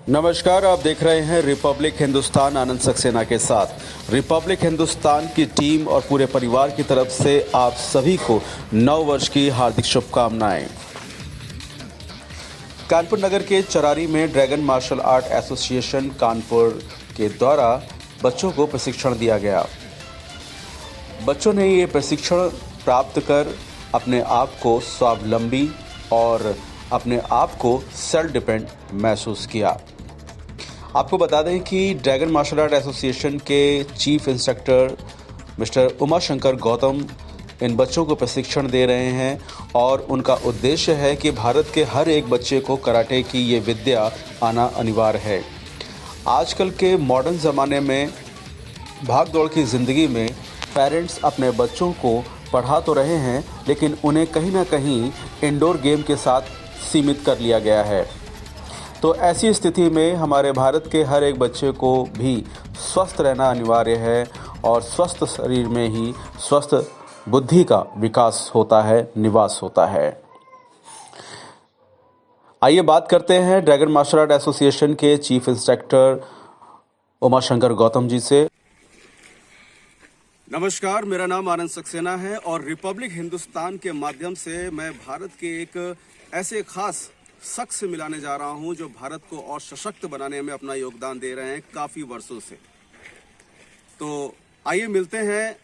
नमस्कार, आप देख रहे हैं रिपब्लिक हिंदुस्तान आनंद सक्सेना के साथ। रिपब्लिक हिंदुस्तान की टीम और पूरे परिवार की तरफ से आप सभी को नव वर्ष की हार्दिक शुभकामनाएं। कानपुर नगर के चरारी में dragon martial art association Kanpur के द्वारा बच्चों को प्रशिक्षण दिया गया। बच्चों ने ये प्रशिक्षण प्राप्त कर अपने आप को स्वावलंबी और अपने आप को सेल्फ डिपेंड महसूस किया। आपको बता दें कि ड्रैगन मार्शल आर्ट एसोसिएशन के chief instructor mister Umashankar Gautam इन बच्चों को प्रशिक्षण दे रहे हैं और उनका उद्देश्य है कि भारत के हर एक बच्चे को कराटे की ये विद्या आना अनिवार्य है। आजकल के मॉडर्न ज़माने में भाग दौड़ की ज़िंदगी में पेरेंट्स अपने बच्चों को पढ़ा तो रहे हैं, लेकिन उन्हें कहीं ना कहीं इंडोर गेम के साथ सीमित कर लिया गया है। तो ऐसी स्थिति में हमारे भारत के हर एक बच्चे को भी स्वस्थ रहना अनिवार्य है और स्वस्थ शरीर में ही स्वस्थ बुद्धि का विकास होता है, निवास होता है। आइए बात करते हैं ड्रैगन मार्शल आर्ट एसोसिएशन के चीफ इंस्ट्रक्टर उमाशंकर गौतम जी से। नमस्कार, मेरा नाम आनंद सक्सेना है और रिपब्लिक हिंदुस्तान के माध्यम से मैं भारत के एक ऐसे खास शख्स से मिलाने जा रहा हूं जो भारत को और सशक्त बनाने में अपना योगदान दे रहे हैं काफ़ी वर्षों से। तो आइए मिलते हैं,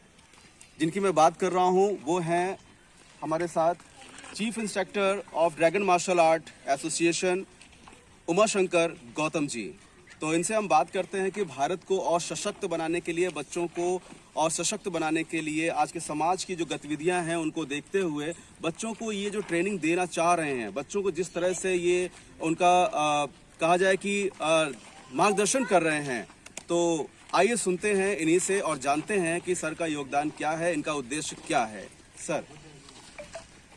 जिनकी मैं बात कर रहा हूं वो हैं हमारे साथ chief instructor of dragon martial art association Umashankar Gautam ji. तो इनसे हम बात करते हैं कि भारत को और सशक्त बनाने के लिए, बच्चों को और सशक्त बनाने के लिए आज के समाज की जो गतिविधियां हैं उनको देखते हुए बच्चों को ये जो ट्रेनिंग देना चाह रहे हैं, बच्चों को जिस तरह से ये उनका कहा जाए कि मार्गदर्शन कर रहे हैं, तो आइए सुनते हैं इन्हीं से और जानते हैं कि सर का योगदान क्या है, इनका उद्देश्य क्या है। सर,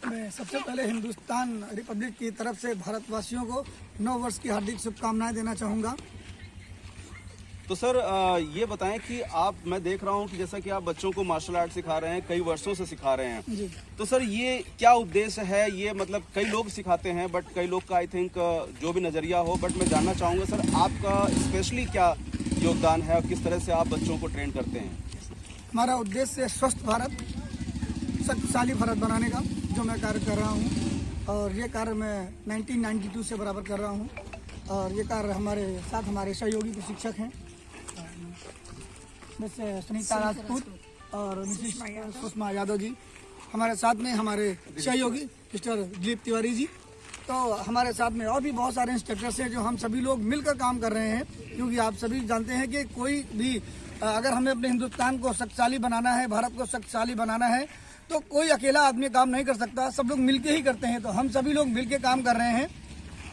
मैं सबसे पहले हिंदुस्तान रिपब्लिक की तरफ से भारतवासियों को नव वर्ष की हार्दिक शुभकामनाएं देना चाहूँगा। तो सर ये बताएं कि मैं देख रहा हूं कि जैसा कि आप बच्चों को मार्शल आर्ट सिखा रहे हैं, कई वर्षों से सिखा रहे हैं जी। तो सर ये क्या उद्देश्य है? ये मतलब कई लोग सिखाते हैं बट कई लोग का आई थिंक जो भी नज़रिया हो, बट मैं जानना चाहूँगा सर आपका स्पेशली क्या योगदान है और किस तरह से आप बच्चों को ट्रेन करते हैं? हमारा उद्देश्य है स्वस्थ भारत, शक्तिशाली भारत बनाने का जो मैं कार्य कर रहा हूँ और ये कार्य मैं 1992 से बराबर कर रहा हूँ और ये कार्य हमारे साथ हमारे सहयोगी के शिक्षक हैं जैसे सुनीता राजपूत और मिसेस सुषमा यादव जी, हमारे साथ में हमारे सहयोगी मिस्टर दिलीप तिवारी जी। तो हमारे साथ में और भी बहुत सारे इंस्ट्रक्टर्स हैं जो हम सभी लोग मिलकर काम कर रहे हैं, क्योंकि आप सभी जानते हैं कि कोई भी अगर हमें अपने हिंदुस्तान को शक्तिशाली बनाना है, भारत को शक्तिशाली बनाना है, तो कोई अकेला आदमी काम नहीं कर सकता, सब लोग मिलके ही करते हैं। तो हम सभी लोग मिलके काम कर रहे हैं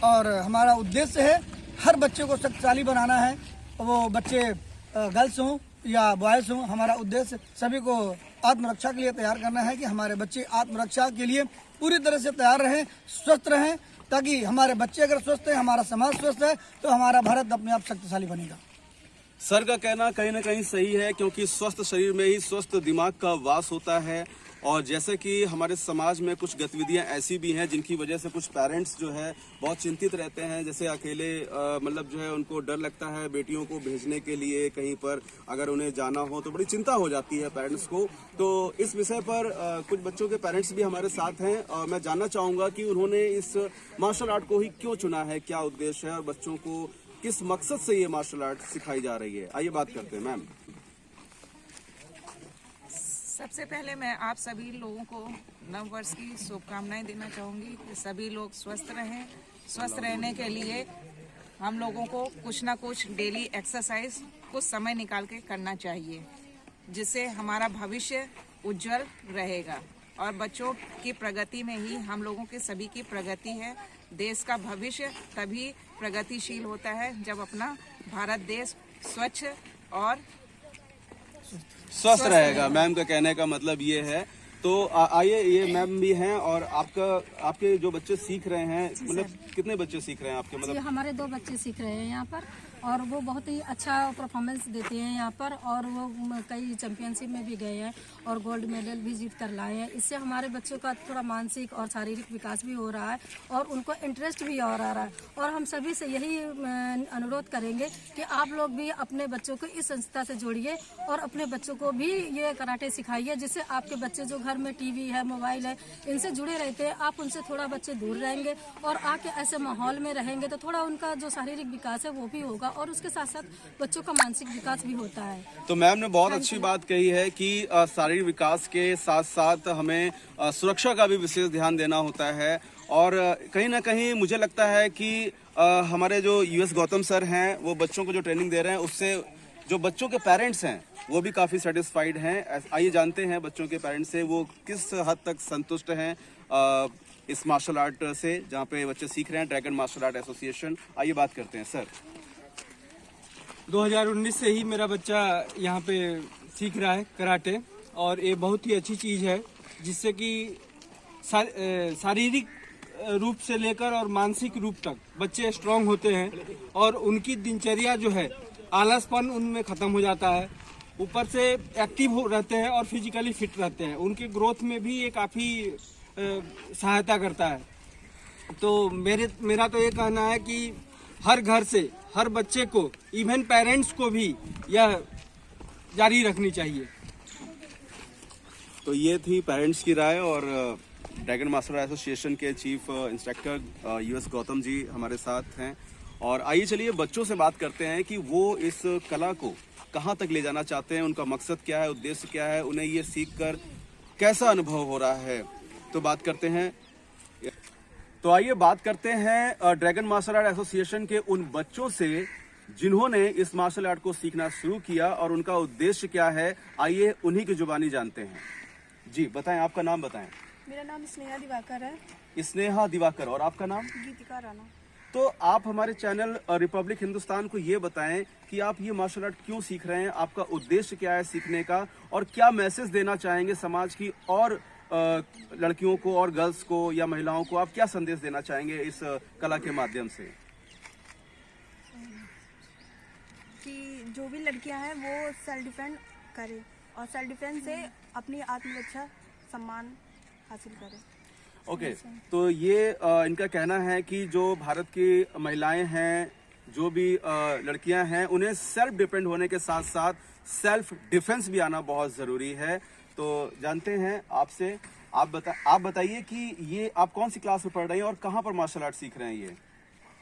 और हमारा उद्देश्य है हर बच्चे को शक्तिशाली बनाना है, वो बच्चे गर्ल्स हों या बॉयज़ हों। हमारा उद्देश्य सभी को आत्मरक्षा के लिए तैयार करना है कि हमारे बच्चे आत्मरक्षा के लिए पूरी तरह से तैयार रहें, स्वस्थ रहें, ताकि हमारे बच्चे अगर स्वस्थ है, हमारा समाज स्वस्थ है, तो हमारा भारत अपने आप शक्तिशाली बनेगा। सर का कहना कहीं ना कहीं सही है, क्योंकि स्वस्थ शरीर में ही स्वस्थ दिमाग का वास होता है। और जैसे कि हमारे समाज में कुछ गतिविधियां ऐसी भी हैं जिनकी वजह से कुछ पेरेंट्स जो है बहुत चिंतित रहते हैं, जैसे अकेले मतलब जो है उनको डर लगता है बेटियों को भेजने के लिए, कहीं पर अगर उन्हें जाना हो तो बड़ी चिंता हो जाती है पेरेंट्स को। तो इस विषय पर कुछ बच्चों के पेरेंट्स भी हमारे साथ हैं और मैं जानना चाहूँगा कि उन्होंने इस मार्शल आर्ट को ही क्यों चुना है, क्या उद्देश्य है और बच्चों को किस मकसद से ये मार्शल आर्ट सिखाई जा रही है। आइए बात करते हैं। मैम, सबसे पहले मैं आप सभी लोगों को नव वर्ष की शुभकामनाएं देना चाहूँगी कि सभी लोग स्वस्थ रहें। स्वस्थ रहने के लिए हम लोगों को कुछ ना कुछ डेली एक्सरसाइज कुछ समय निकाल के करना चाहिए, जिससे हमारा भविष्य उज्जवल रहेगा और बच्चों की प्रगति में ही हम लोगों के सभी की प्रगति है। देश का भविष्य तभी प्रगतिशील होता है जब अपना भारत देश स्वच्छ और स्वस्थ रहेगा। मैम का कहने का मतलब ये है। तो आइए, ये मैम भी हैं और आपके जो बच्चे सीख रहे हैं, मतलब कितने बच्चे सीख रहे हैं आपके? मतलब हमारे 2 बच्चे सीख रहे हैं यहाँ पर और वो बहुत ही अच्छा परफॉर्मेंस देते हैं यहाँ पर, और वो कई चैंपियनशिप में भी गए हैं और गोल्ड मेडल भी जीत कर लाए हैं। इससे हमारे बच्चों का थोड़ा मानसिक और शारीरिक विकास भी हो रहा है और उनको इंटरेस्ट भी और आ रहा है। और हम सभी से यही अनुरोध करेंगे कि आप लोग भी अपने बच्चों को इस संस्था से जोड़िए और अपने बच्चों को भी ये कराटे सिखाइए, जिससे आपके बच्चे जो घर में टीवी है, मोबाइल है, इनसे जुड़े रहते हैं, आप उनसे थोड़ा बच्चे दूर रहेंगे और आके ऐसे माहौल में रहेंगे तो थोड़ा उनका जो शारीरिक विकास है वो भी होगा और उसके साथ साथ बच्चों का मानसिक विकास भी होता है। तो मैम ने बहुत अच्छी बात कही है कि शारीरिक विकास के साथ साथ हमें सुरक्षा का भी विशेष ध्यान देना होता है। और कहीं ना कहीं मुझे लगता है कि हमारे जो यूएस गौतम सर हैं वो बच्चों को जो ट्रेनिंग दे रहे हैं उससे जो बच्चों के पेरेंट्स हैं वो भी काफ़ी सेटिस्फाइड हैं। आइए जानते हैं बच्चों के पेरेंट्स से वो किस हद तक संतुष्ट हैं इस मार्शल आर्ट से जहाँ पे बच्चे सीख रहे हैं, ड्रैगन मार्शल आर्ट एसोसिएशन। आइए बात करते हैं सर। 2019 से ही मेरा बच्चा यहाँ पे सीख रहा है कराटे, और ये बहुत ही अच्छी चीज़ है जिससे कि शारीरिक रूप से लेकर और मानसिक रूप तक बच्चे स्ट्रांग होते हैं और उनकी दिनचर्या जो है आलसपन उनमें ख़त्म हो जाता है। ऊपर से एक्टिव रहते हैं और फिजिकली फिट रहते हैं। उनके ग्रोथ में भी ये काफ़ी सहायता करता है। तो मेरा तो ये कहना है कि हर घर से हर बच्चे को, इवन पेरेंट्स को भी यह जारी रखनी चाहिए। तो ये थी पेरेंट्स की राय और ड्रैगन मार्शल आर्ट एसोसिएशन के chief instructor US Gautam ji हमारे साथ हैं। और आइए चलिए बच्चों से बात करते हैं कि वो इस कला को कहाँ तक ले जाना चाहते हैं, उनका मकसद क्या है, उद्देश्य क्या है, उन्हें ये सीखकर कैसा अनुभव हो रहा है। तो बात करते हैं। तो आइए बात करते हैं ड्रैगन मार्शल आर्ट एसोसिएशन के उन बच्चों से जिन्होंने इस मार्शल आर्ट को सीखना शुरू किया और उनका उद्देश्य क्या है। आइए उन्हीं की जुबानी जानते हैं। जी बताएं, आपका नाम बताएं। मेरा नाम स्नेहा दिवाकर है। स्नेहा दिवाकर। और आपका नाम? गीतिका राणा। तो आप हमारे चैनल रिपब्लिक हिंदुस्तान को ये बताएं कि आप ये मार्शल आर्ट क्यों सीख रहे हैं, आपका उद्देश्य क्या है सीखने का, और क्या मैसेज देना चाहेंगे समाज की और लड़कियों को और गर्ल्स को या महिलाओं को, आप क्या संदेश देना चाहेंगे इस कला के माध्यम से? कि जो भी लड़कियां हैं वो सेल्फ डिफेंस करें और सेल्फ डिफेंस से अपनी आत्मरक्षा सम्मान हासिल करें। ओके, तो ये इनका कहना है कि जो भारत की महिलाएं हैं, जो भी लड़कियां हैं, उन्हें सेल्फ डिपेंड होने के साथ साथ सेल्फ डिफेंस भी आना बहुत ज़रूरी है। तो जानते हैं आपसे, आप बताइए कि ये आप कौन सी क्लास में पढ़ रही हैं और कहाँ पर मार्शल आर्ट सीख रहे हैं? ये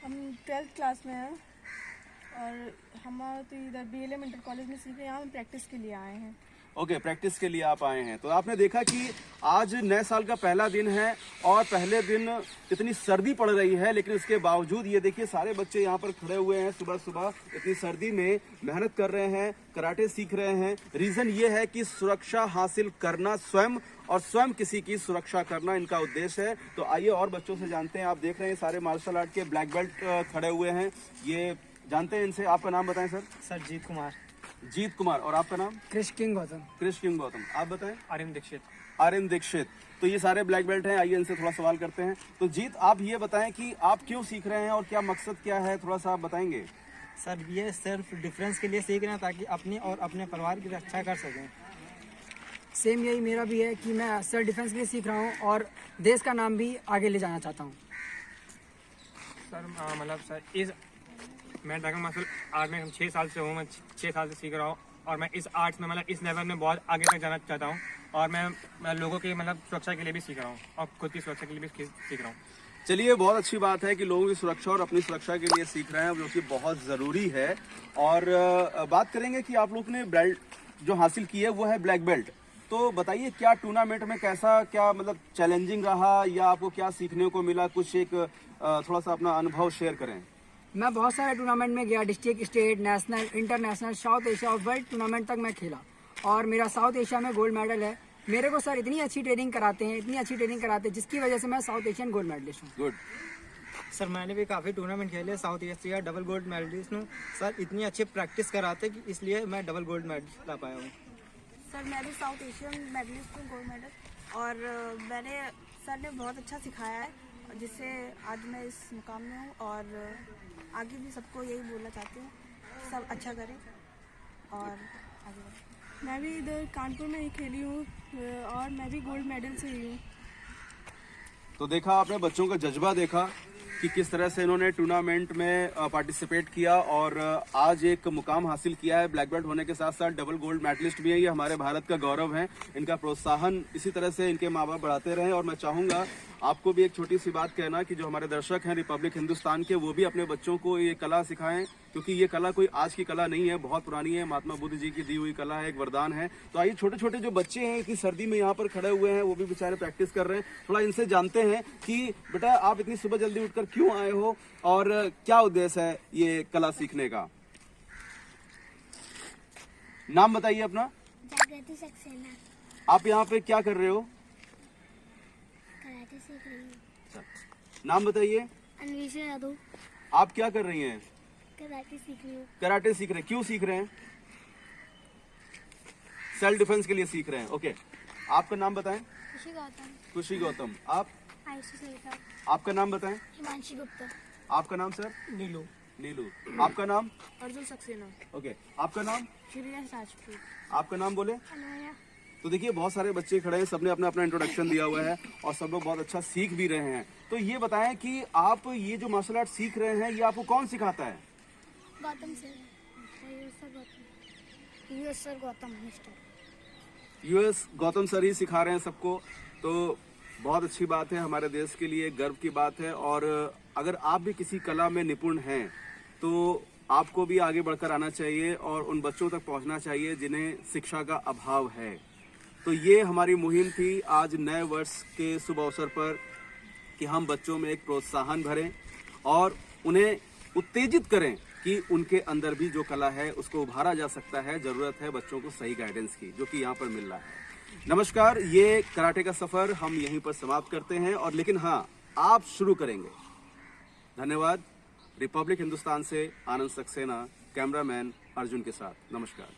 हम 12th क्लास में हैं और हम तो इधर BLM इंटर कॉलेज में सीख रहे हैं। यहाँ हम प्रैक्टिस के लिए आए हैं। ओके, प्रैक्टिस के लिए आप आए हैं। तो आपने देखा कि आज नए साल का पहला दिन है और पहले दिन इतनी सर्दी पड़ रही है, लेकिन इसके बावजूद ये देखिए सारे बच्चे यहाँ पर खड़े हुए हैं सुबह सुबह इतनी सर्दी में मेहनत कर रहे हैं, कराटे सीख रहे हैं। रीज़न ये है कि सुरक्षा हासिल करना स्वयं और स्वयं किसी की सुरक्षा करना इनका उद्देश्य है। तो आइए और बच्चों से जानते हैं। आप देख रहे हैं सारे मार्शल आर्ट के ब्लैक बेल्ट खड़े हुए हैं। ये जानते हैं इनसे। आपका नाम बताएं सर। सर जीत कुमार। जीत कुमार। और आपका नाम? क्रिश किंग गौतम। क्रिश किंग गौतम। आप बताएं। आर्यन दीक्षित। आर्यन दीक्षित। तो ये सारे ब्लैक बेल्ट हैं। आइए इनसे थोड़ा सवाल करते हैं। तो जीत, आप ये बताएं कि आप क्यों सीख रहे हैं और क्या मकसद क्या है, थोड़ा सा आप बताएंगे। सर ये सेल्फ डिफेंस के लिए सीख रहे हैं ताकि अपनी और अपने परिवार की रक्षा कर सकें। सेम यही मेरा भी है कि मैं सेल्फ डिफेंस के लिए सीख रहा हूँ और देश का नाम भी आगे ले जाना चाहता हूँ। सर मतलब सर मैं ड्रैगन मार्शल आर्ट में 6 साल से हूँ। मैं 6 साल से सीख रहा हूँ और मैं इस आर्ट्स में मतलब इस लेवल में बहुत आगे तक जाना चाहता हूँ। और मैं लोगों की मतलब सुरक्षा के लिए भी सीख रहा हूँ और खुद की सुरक्षा के लिए भी सीख रहा हूँ। चलिए, बहुत अच्छी बात है कि लोगों की सुरक्षा और अपनी सुरक्षा के लिए सीख रहे हैं, जो कि बहुत ज़रूरी है। और बात करेंगे कि आप लोग ने बेल्ट जो हासिल की है वो है ब्लैक बेल्ट। तो बताइए क्या टूर्नामेंट में कैसा क्या मतलब चैलेंजिंग रहा या आपको क्या सीखने को मिला, कुछ एक थोड़ा सा अपना अनुभव शेयर करें। मैं बहुत सारे टूर्नामेंट में गया, district, state, national, international, south Asia और वर्ल्ड टूर्नामेंट तक मैं खेला और मेरा साउथ एशिया में गोल्ड मेडल है। मेरे को सर इतनी अच्छी ट्रेनिंग कराते हैं जिसकी वजह से मैं साउथ एशियन गोल्ड मेडलिस्ट हूँ। गुड। सर मैंने भी काफ़ी टूर्नामेंट खेले, South Asia double gold medalist हूँ। सर इतनी अच्छी प्रैक्टिस कराते कि इसलिए मैं डबल गोल्ड मेडल ला पाया हूँ। सर मैं भी साउथ एशियन मेडलिस्ट हूँ, गोल्ड मेडल, और मैंने सर ने बहुत अच्छा सिखाया है जिससे आज मैं इस मुकाम में हूँ और आगे भी सबको यही बोलना चाहती हूँ सब अच्छा करें और आगे बढ़ें। मैं भी इधर कानपुर में ही खेली हूँ और मैं भी गोल्ड मेडल से ही हूँ। तो देखा आपने बच्चों का जज्बा देखा कि किस तरह से इन्होंने टूर्नामेंट में पार्टिसिपेट किया और आज एक मुकाम हासिल किया है। ब्लैक बेल्ट होने के साथ साथ डबल गोल्ड मेडलिस्ट भी है। ये हमारे भारत का गौरव है। इनका प्रोत्साहन इसी तरह से इनके माँ बाप बढ़ाते रहें। और मैं चाहूँगा आपको भी एक छोटी सी बात कहना कि जो हमारे दर्शक हैं रिपब्लिक हिंदुस्तान के, वो भी अपने बच्चों को ये कला सिखाएं, क्योंकि ये कला कोई आज की कला नहीं है, बहुत पुरानी है। महात्मा बुद्ध जी की दी हुई कला है, एक वरदान है। तो आइए छोटे छोटे जो बच्चे हैं इतनी सर्दी में यहाँ पर खड़े हुए हैं, वो भी बेचारे प्रैक्टिस कर रहे हैं। थोड़ा इनसे जानते हैं कि बेटा आप इतनी सुबह जल्दी उठकर क्यों आए हो और क्या उद्देश्य है ये कला सीखने का। नाम बताइए अपना। जागृति सक्सेना। आप यहाँ पे क्या कर रहे हो? कराटे सीख रही हूँ। नाम बताइए। अन्वेषा यादव। आप क्या कर रही हैं? कराटे सीख रही हूँ। कराटे सीख रहे हैं। क्यों सीख रहे हैं? सेल्फ डिफेंस के लिए सीख रहे हैं। ओके, आपका नाम बताएं। खुशी गौतम। खुशी गौतम। आप? आयुषी सरिता। आपका नाम बताएं। हिमांशी गुप्ता। आपका नाम सर? नीलू। नीलू। आपका नाम? अर्जुन सक्सेना। ओके, आपका नाम? श्रेयस राजपूत। आपका नाम बोले। अनया। तो देखिए बहुत सारे बच्चे खड़े हैं, सबने अपना अपना इंट्रोडक्शन दिया हुआ है और सब लोग बहुत अच्छा सीख भी रहे हैं। तो ये बताएं कि आप ये जो मार्शल आर्ट सीख रहे हैं ये आपको कौन सिखाता है? गौतम सर। यूएस सर गौतम मिस्टर। यूएस गौतम सर ही सिखा रहे हैं सबको। तो बहुत अच्छी बात है, हमारे देश के लिए गर्व की बात है। और अगर आप भी किसी कला में निपुण हैं तो आपको भी आगे बढ़कर आना चाहिए और उन बच्चों तक पहुंचना चाहिए जिन्हें शिक्षा का अभाव है। तो ये हमारी मुहिम थी आज नए वर्ष के शुभ अवसर पर कि हम बच्चों में एक प्रोत्साहन भरें और उन्हें उत्तेजित करें कि उनके अंदर भी जो कला है उसको उभारा जा सकता है। जरूरत है बच्चों को सही गाइडेंस की, जो कि यहाँ पर मिल रहा है। नमस्कार, ये कराटे का सफर हम यहीं पर समाप्त करते हैं और लेकिन हाँ, आप शुरू करेंगे। धन्यवाद। रिपब्लिक हिंदुस्तान से आनंद सक्सेना, कैमरामैन अर्जुन के साथ। नमस्कार।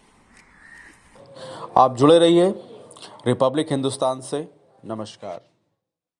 आप जुड़े रहिए रिपब्लिक हिंदुस्तान से। नमस्कार।